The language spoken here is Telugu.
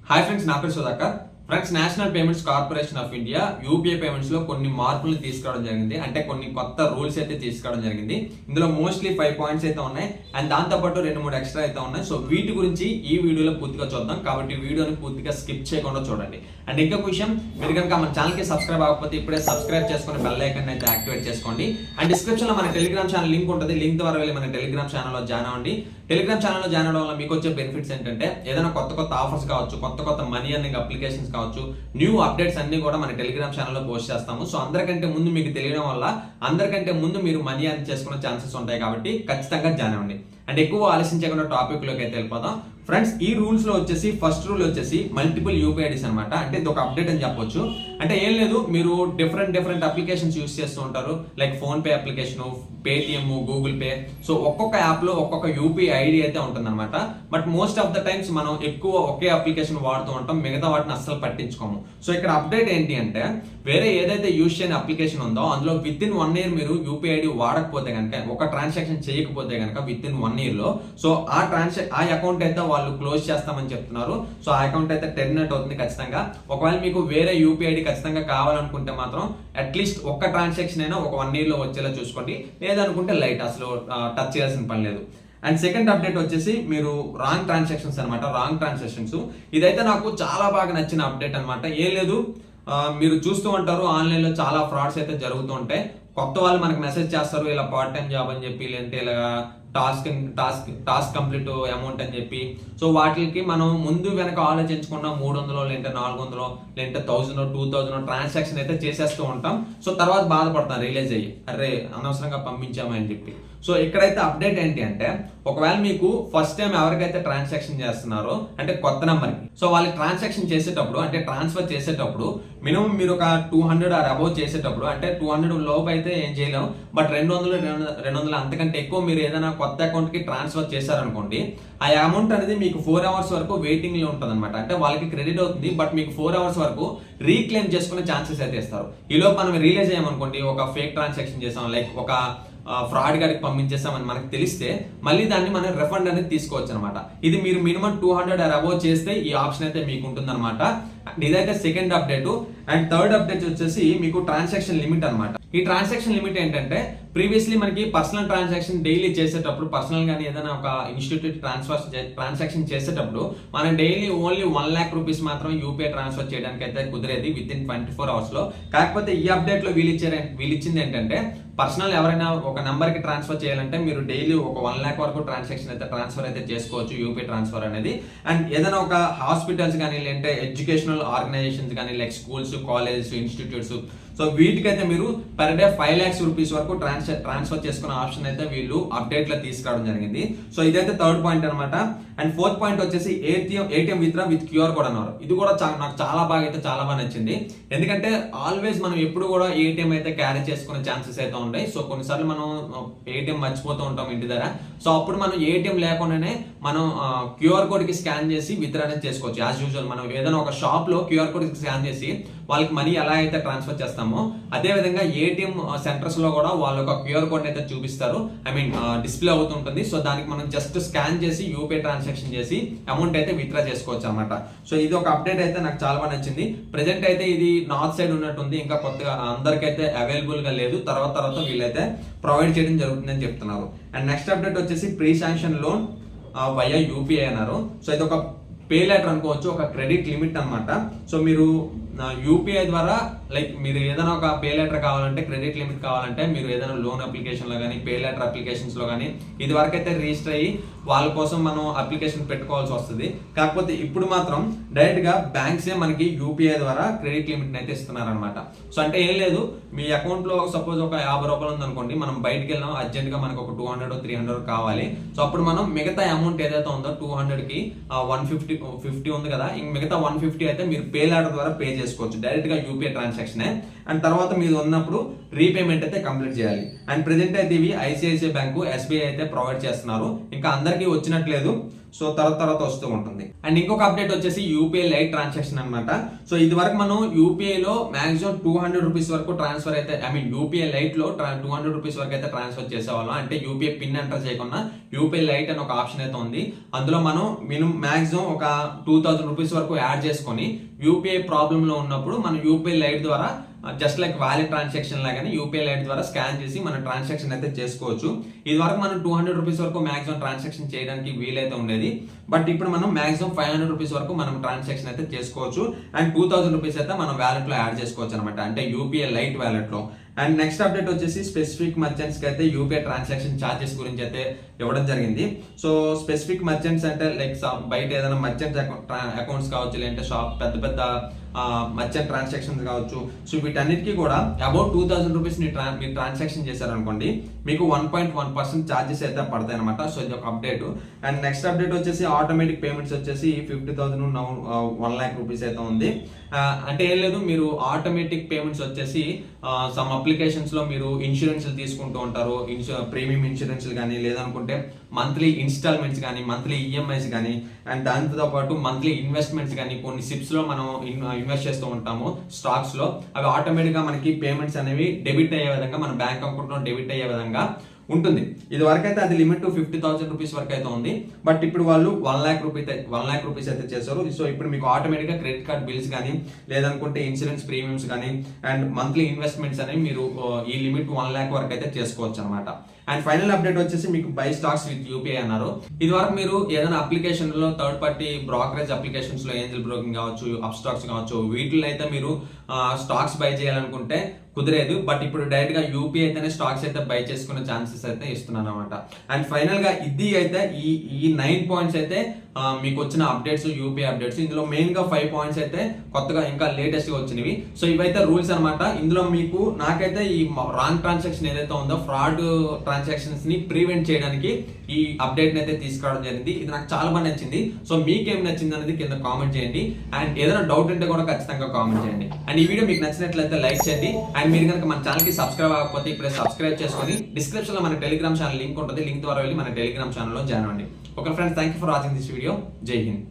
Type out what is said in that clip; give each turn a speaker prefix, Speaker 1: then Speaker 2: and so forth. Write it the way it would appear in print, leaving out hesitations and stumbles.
Speaker 1: హాయ్ ఫ్రెండ్స్, నా పేరు Sudhakar. Friends, national payments corporation of India UPI payments లో కొన్ని మార్పులు తీసుకురావడం జరిగింది. అంటే కొన్ని కొత్త రూల్స్ అయితే తీసుకురావడం జరిగింది. ఇందులో మోస్ట్లీ 5 పాయింట్స్ అయితే ఉన్నాయి అండ్ దాంతో పాటు 2-3 ఎక్స్ట్రా అయితే ఉన్నాయి. సో వీటి గురించి ఈ వీడియోలో పూర్తిగా చూద్దాం. కాబట్టి వీడియోని పూర్తిగా స్కిప్ చేయకుండా చూడండి. అండ్ ఇంకొక విషయం, మీరు కనుక మన ఛానల్ కి సబ్స్క్రైబ్ అవ్వకపోతే ఇప్పుడే సబ్స్క్రైబ్ చేసుకుని బెల్ ఐకాన్ అయితే యాక్టివేట్ చేసుకోండి. అండ్ డిస్క్రిప్షన్ లో మన టెలిగ్రామ్ ఛానల్ లింక్ ఉంటుంది. లింక్ ద్వారా వెళ్ళి మన టెలిగ్రామ్ ఛానల్లో జాయిన్ అవ్వండి. టెలిగ్రామ్ ఛానల్లో జాయిన్ అవడం వల్ల మీకు వచ్చే బెనిఫిట్స్ ఏంటంటే ఏదైనా కొత్త ఆఫర్స్ కావచ్చు, కొత్త మనీ అర్నింగ్ అప్లికేషన్స్ కావచ్చు, న్యూ అప్డేట్స్ అన్ని కూడా మన టెలిగ్రామ్ ఛానల్లో పోస్ట్ చేస్తాము. సో అందరికంటే ముందు మీకు తెలియడం వల్ల అందరికంటే ముందు మీరు మనీ అర్న్ చేసుకునే ఛాన్సెస్ ఉంటాయి. కాబట్టి ఖచ్చితంగా జాయిన్ అవ్వండి. అండ్ ఎక్కువ ఆలోచించకుండా టాపిక్ లోకి అయితే వెళ్ళిపోతాం. ఫ్రెండ్స్, ఈ రూల్స్ లో వచ్చేసి ఫస్ట్ రూల్ వచ్చేసి మల్టిపుల్ యూపీఐడీస్ అనమాట. అంటే ఇది ఒక అప్డేట్ అని చెప్పొచ్చు. అంటే ఏం లేదు, మీరు డిఫరెంట్ అప్లికేషన్స్ యూస్ చేస్తూ ఉంటారు. Like phone pay application, Paytm, Google pay. So ఒక్కొక్క యాప్ లో ఒక్కొక్క యూపీఐ ఐడి అయితే ఉంటుంది అనమాట. But most of the times మనం ఎక్కువ ఒకే అప్లికేషన్ వాడుతూ ఉంటాం, మిగతా వాటిని అస్సలు పట్టించుకోము. సో ఇక్కడ అప్డేట్ ఏంటి అంటే, వేరే ఏదైతే యూస్ చేయని అప్లికేషన్ ఉందో అందులో విత్ ఇన్ 1 year మీరు యూపీఐ ఐడి వాడకపోతే కనుక, ఒక ట్రాన్సాక్షన్ చేయకపోతే కనుక విత్ ఇన్ 1 year లో సో ఆ అకౌంట్ అయితే వాళ్ళు క్లోజ్ చేస్తామని చెప్తున్నారు. సో ఆ అకౌంట్ అయితే టెర్మినేట్ అవుతుంది ఖచ్చితంగా. ఒకవేళ మీకు వేరే యూపీఐ ఐడి ఖచ్చితంగా కావాలనుకుంటే మాత్రం అట్లీస్ట్ ఒక్క ట్రాన్సాక్షన్ అయినా ఒక 1 year లో వచ్చేలా చూసుకోండి. లేదనుకుంటే లైట్, అసలు టచ్ చేయాల్సిన పని లేదు. అండ్ సెకండ్ అప్డేట్ వచ్చేసి మీరు రాంగ్ ట్రాన్సాక్షన్స్ అనమాట. రాంగ్ ట్రాన్సాక్షన్స్ ఇదైతే నాకు చాలా బాగా నచ్చిన అప్డేట్ అనమాట. ఏం లేదు, మీరు చూస్తూ ఉంటారు ఆన్లైన్ లో చాలా ఫ్రాడ్స్ అయితే జరుగుతూ ఉంటాయి. కొత్త వాళ్ళు మనకు మెసేజ్ చేస్తారు, ఇలా పార్ట్ టైం జాబ్ అని చెప్పి, లేదంటే ఇలా టాస్క్ కంప్లీట్ అమౌంట్ అని చెప్పి. సో వాటికి మనం ముందు వెనక ఆలోచించకుండా 300 లేదంటే 400 లేదంటే 1000 2000 ట్రాన్సాక్షన్ అయితే చేసేస్తూ ఉంటాం. సో తర్వాత బాధపడతాం రియలైజ్ అయ్యి, అరే అనవసరంగా పంపించామని చెప్పి. సో ఇక్కడైతే అప్డేట్ ఏంటి అంటే, ఒకవేళ మీకు ఫస్ట్ టైం ఎవరికైతే ట్రాన్సాక్షన్ చేస్తున్నారో అంటే కొత్త నెంబర్కి, సో వాళ్ళకి ట్రాన్సాక్షన్ చేసేటప్పుడు అంటే ట్రాన్స్ఫర్ చేసేటప్పుడు మినిమం మీరు ఒక 200 ఆర్ అబౌవ్ చేసేటప్పుడు, అంటే 200 లోపు అయితే ఏం చేయలేము, బట్ 200 అంతకంటే ఎక్కువ మీరు ఏదైనా కొత్త అకౌంట్ కి ట్రాన్స్ఫర్ చేశారనుకోండి, ఆ అమౌంట్ అనేది మీకు 4 hours వరకు వెయిటింగ్ లో ఉంటుంది అనమాట. అంటే వాళ్ళకి క్రెడిట్ అవుతుంది, బట్ మీకు 4 hours వరకు రీక్లెయిమ్ చేసుకునే ఛాన్సెస్ అయితే ఇస్తారు. ఈ లోపు మనం రియలైజ్ అయ్యామనుకోండి, ఒక ఫేక్ ట్రాన్సాక్షన్ చేసాం, లైక్ ఒక ఫ్రాడ్ గారికి పంపించేసామని మనకు తెలిస్తే మళ్ళీ దాన్ని మనం రిఫండ్ అనేది తీసుకోవచ్చు అనమాట. ఇది మీరు మినిమం 200 ఆర్ అబౌవ్ చేస్తే ఈ ఆప్షన్ అయితే మీకు ఉంటుంది అనమాట. ఇదైతే second update. And third update వచ్చేసి మీకు ట్రాన్సాక్షన్ లిమిట్ అనమాట. ఈ ట్రాన్సాక్షన్ లిమిట్ ఏంటంటే, ప్రీవియస్లీ మనకి పర్సనల్ ట్రాన్సాక్షన్ డైలీ చేసేటప్పుడు, పర్సనల్ గానీ ఏదైనా ఒక ఇన్స్టిట్యూట్ ట్రాన్సాక్షన్ చేసేటప్పుడు మనం డైలీ ఓన్లీ 1 lakh rupees మాత్రం యూపీఐ ట్రాన్స్ఫర్ చేయడానికి అయితే కుదిరేది విత్ ఇన్ 24 hours లో. కాకపోతే ఈ అప్డేట్ లో వీళ్ళిచ్చింది ఏంటంటే, పర్సనల్ ఎవరైనా ఒక నెంబర్ కి ట్రాన్స్ఫర్ చేయాలంటే మీరు డైలీ ఒక 1 lakh వరకు ట్రాన్స్ఫర్ అయితే చేసుకోవచ్చు యూపీఐ ట్రాన్స్ఫర్ అనేది. అండ్ ఏదైనా ఒక హాస్పిటల్స్ కానీ, లేదంటే ఎడ్యుకేషనల్ ఆర్గనైజేషన్స్ కానీ, like schools, colleges, institutes, so వీటికైతే మీరు పర్ డే 5 lakhs rupees వరకు ట్రాన్స్ఫర్ చేసుకునే ఆప్షన్ అయితే వీళ్ళు అప్డేట్ లో తీసుకురావడం జరిగింది. సో ఇదైతే థర్డ్ పాయింట్ అనమాట. అండ్ ఫోర్త్ పాయింట్ వచ్చేసి ATM withdraw with QR code అన్నారు. ఇది కూడా నాకు చాలా బాగా నచ్చింది. ఎందుకంటే ఆల్వేస్ మనం ఎప్పుడు కూడా ఏటీఎం అయితే క్యారీ చేసుకునే ఛాన్సెస్ అయితే ఉంటాయి. సో కొన్నిసార్లు మనం ఏటీఎం మర్చిపోతూ ఉంటాం ఇంటి దగ్గర. సో అప్పుడు మనం ఏటీఎం లేకుండానే మనం క్యూఆర్ కోడ్ కి స్కాన్ చేసి విత్డ్రా అనేది చేసుకోవచ్చు. యాజ్ యూజువల్ మనం ఏదైనా ఒక షాప్ లో క్యూఆర్ కోడ్ కి స్కాన్ చేసి వాళ్ళకి మనీ ఎలా అయితే ట్రాన్స్ఫర్ చేస్తామో, అదే విధంగా ఏటీఎం సెంటర్స్ లో కూడా వాళ్ళు ఒక క్యూఆర్ కోడ్ అయితే చూపిస్తారు. డిస్ప్లే అవుతుంటుంది. సో దానికి మనం జస్ట్ స్కాన్ చేసి యూపీఐ ట్రాన్సాక్షన్ చేసి అమౌంట్ అయితే విత్డ్రా చేసుకోవచ్చు అనమాట. సో ఇది ఒక అప్డేట్ అయితే నాకు చాలా బాగా నచ్చింది. ప్రెసెంట్ అయితే ఇది నార్త్ సైడ్ ఉన్నట్టుంది, ఇంకా కొత్తగా అందరికైతే అవైలబుల్ గా లేదు. తర్వాత వీళ్ళైతే ప్రొవైడ్ చేయడం జరుగుతుందని చెప్తున్నారు. అండ్ నెక్స్ట్ అప్డేట్ వచ్చేసి pre sanction loan via UPI అన్నారు. సో ఇది ఒక పే లెటర్ అనుకోవచ్చు, ఒక క్రెడిట్ లిమిట్ అనమాట. సో మీరు యూపీఐ ద్వారా, లైక్ మీరు ఏదైనా ఒక పే లెటర్ కావాలంటే, క్రెడిట్ లిమిట్ కావాలంటే, మీరు ఏదైనా లోన్ అప్లికేషన్ లో కానీ, పే లెటర్ అప్లికేషన్స్ లో కానీ ఇది వరకు అయితే రిజిస్టర్ అయ్యి వాళ్ళ కోసం మనం అప్లికేషన్ పెట్టుకోవాల్సి వస్తుంది. కాకపోతే ఇప్పుడు మాత్రం డైరెక్ట్ గా బ్యాంక్సే మనకి యూపీఐ ద్వారా క్రెడిట్ లిమిట్ అయితే ఇస్తున్నారు అనమాట. సో అంటే ఏం లేదు, మీ అకౌంట్ లో సపోజ్ ఒక 50 రూపాయలు ఉంది అనుకోండి, మనం బయటకు వెళ్ళాం, అర్జెంట్ గా మనకు ఒక 200 300 కావాలి. సో అప్పుడు మనం మిగతా అమౌంట్ ఏదైతే ఉందో 200 కి 150 ఉంది కదా, మిగతా 150 అయితే మీరు పే లెటర్ ద్వారా పే చేసుకోవచ్చు డైరెక్ట్ గా యూపీఐ ట్రాన్సాక్షన్. అండ్ తర్వాత మీరు ఉన్నప్పుడు రీపేమెంట్ అయితే కంప్లీట్ చేయాలి. అండ్ ప్రెసెంట్ అయితే ఇవి ఐసిఐసిఐ బ్యాంకు, ఎస్బీఐ అయితే ప్రొవైడ్ చేస్తున్నారు. ఇంకా అందరికీ వచ్చినట్లేదు. సో తర్వాత వస్తూ ఉంటుంది. అండ్ ఇంకొక అప్డేట్ వచ్చేసి యూపీఐ లైట్ ట్రాన్సాక్షన్ అనమాట. సో ఇది వరకు మనం యూపీఐ లో మాక్సిమం 200 రూపీస్ వరకు ట్రాన్స్ఫర్ అయితే, యూపీఐ లైట్ లో 200 రూపీస్ వరకు అయితే ట్రాన్స్ఫర్ చేసేవాళ్ళం. అంటే యూపీఐ పిన్ ఎంటర్ చేయకుండా యూపీఐ లైట్ అని ఒక ఆప్షన్ అయితే ఉంది. అందులో మనం మాక్సిమం ఒక 2000 రూపీస్ వరకు యాడ్ చేసుకొని యూపీఐ ప్రాబ్లమ్ లో ఉన్నప్పుడు మనం యూపీఐ లైట్ ద్వారా జస్ట్ లైక్ వాలెట్ ట్రాన్సాక్షన్ లాగానే యూపీఐ లైట్ ద్వారా స్కాన్ చేసి మనం ట్రాన్సాక్షన్ అయితే చేసుకోవచ్చు. ఇది వరకు మనం 200 రూపీస్ వరకు మాక్సిమం ట్రాన్సాక్షన్ చేయడానికి వీలైతే ఉండేది. బట్ ఇప్పుడు మనం మాక్సిమం 500 రూపీస్ వరకు మనం ట్రాన్సాక్షన్ అయితే చేసుకోవచ్చు. అండ్ 2000 రూపీస్ అయితే మనం వ్యాలెట్ లో యాడ్ చేసుకోవచ్చు అనమాట, అంటే యూపీఐ లైట్ వ్యాలెట్ లో. అండ్ నెక్స్ట్ అప్డేట్ వచ్చేసి స్పెసిఫిక్ మర్చెంట్స్ కి అయితే యూపీఐ ట్రాన్సాక్షన్ చార్జెస్ గురించి అయితే ఇవ్వడం జరిగింది. సో స్పెసిఫిక్ మర్చెంట్స్ అంటే లైక్ బయట ఏదైనా మర్చెంట్స్ అకౌంట్స్ కావచ్చు, లేదంటే షాప్ పెద్ద పెద్ద మర్చెంట్ ట్రాన్సాక్షన్స్ కావచ్చు. సో వీటన్నిటికీ కూడా అబౌట్ 2000 రూపీస్ మీరు ట్రాన్సాక్షన్ చేశారనుకోండి, మీకు 1.1% ఛార్జెస్ అయితే పడతాయి అనమాట. సో ఇది ఒక అప్డేట్. అండ్ నెక్స్ట్ అప్డేట్ వచ్చేసి ఆటోమేటిక్ పేమెంట్స్ వచ్చేసి 50,000 నౌ 1 lakh రూపీస్ అయితే ఉంది. అంటే ఏం లేదు, మీరు ఆటోమేటిక్ పేమెంట్స్ వచ్చేసి సమ్ అప్లికేషన్స్ లో మీరు ఇన్సూరెన్స్ తీసుకుంటూ ఉంటారు, ప్రీమియం ఇన్సూరెన్స్ కానీ, లేదనుకుంటే మంత్లీ ఇన్స్టాల్మెంట్స్ కానీ, మంత్లీ ఈఎంఐస్ కానీ, అండ్ దాంతో పాటు మంత్లీ ఇన్వెస్ట్మెంట్స్ కానీ, కొన్ని సిప్స్ లో మనం ఇన్వెస్ట్ చేస్తూ ఉంటాము స్టాక్స్ లో. అవి ఆటోమేటిక్ గా మనకి పేమెంట్స్ అనేవి డెబిట్ అయ్యే విధంగా, మన బ్యాంక్ అకౌంట్ లో డెబిట్ అయ్యే విధంగా ఉంటుంది. ఇది వరకు అయితే అది లిమిట్ 50,000 రూపీస్ వరకు అయితే ఉంది. బట్ ఇప్పుడు వాళ్ళు 1 lakh రూపీస్ అయితే చేశారు. సో ఇప్పుడు మీకు ఆటోమేటిక్ గా క్రెడిట్ కార్డ్ బిల్స్ కానీ, లేదనుకుంటే ఇన్సూరెన్స్ ప్రీమియమ్స్ కానీ, అండ్ మంత్లీ ఇన్వెస్ట్మెంట్స్ అనేవి మీరు ఈ లిమిట్ 1 lakh వరకు అయితే చేసుకోవచ్చు అనమాట. అండ్ ఫైనల్ అప్డేట్ వచ్చేసి మీకు బై స్టాక్స్ విత్ యూపీఐ అన్నారు. ఇది వరకు మీరు ఏదైనా అప్లికేషన్ లో థర్డ్ పార్టీ బ్రోకరేజ్ అప్లికేషన్స్ లో ఏంజల్ బ్రోకింగ్ కావచ్చు, అప్ స్టాక్స్ కావచ్చు, వీటిలో అయితే మీరు స్టాక్స్ బై చేయాలనుకుంటే కుదిరేదు. బట్ ఇప్పుడు డైరెక్ట్ గా యూపీఐ అయితేనే స్టాక్స్ అయితే బై చేసుకునే ఛాన్సెస్ అయితే ఇస్తున్నాను అనమాట. అండ్ ఫైనల్ గా ఇది అయితే ఈ 9 పాయింట్స్ అయితే మీకు వచ్చిన అప్డేట్స్, యూపీఐ అప్డేట్స్. ఇందులో మెయిన్ గా 5 పాయింట్స్ అయితే కొత్తగా ఇంకా లేటెస్ట్ గా వచ్చినవి. సో ఇవైతే రూల్స్ అనమాట. ఇందులో మీకు నాకైతే ఈ రాంగ్ ట్రాన్సాక్షన్ ఏదైతే ఉందో, ఫ్రాడ్ ట్రాన్సాక్షన్స్ ని ప్రివెంట్ చేయడానికి ఈ అప్డేట్ అయితే తీసుకురావడం జరిగింది. ఇది నాకు చాలా బాగా నచ్చింది. సో మీకేం నచ్చింది అనేది కింద కామెంట్ చేయండి. అండ్ ఏదైనా డౌట్ ఉంటే కూడా ఖచ్చితంగా కామెంట్ చేయండి. అండ్ ఈ వీడియో మీకు నచ్చినట్లయితే లైక్ చేయండి. అండ్ మీరు కనుక మన ఛానల్ కి సబ్స్క్రైబ్ అవ్వకపోతే ఇప్పుడే సబ్స్క్రైబ్ చేసుకొని డిస్క్రిప్షన్ లో మన టెలిగ్రామ్ ఛానల్ లింక్ ఉంటుంది, లింక్ ద్వారా వెళ్ళి మన టెలిగ్రామ్ ఛానల్ లో జాయిన్ అవ్వండి. Okay friends, thank you for watching this video. జై హింద్.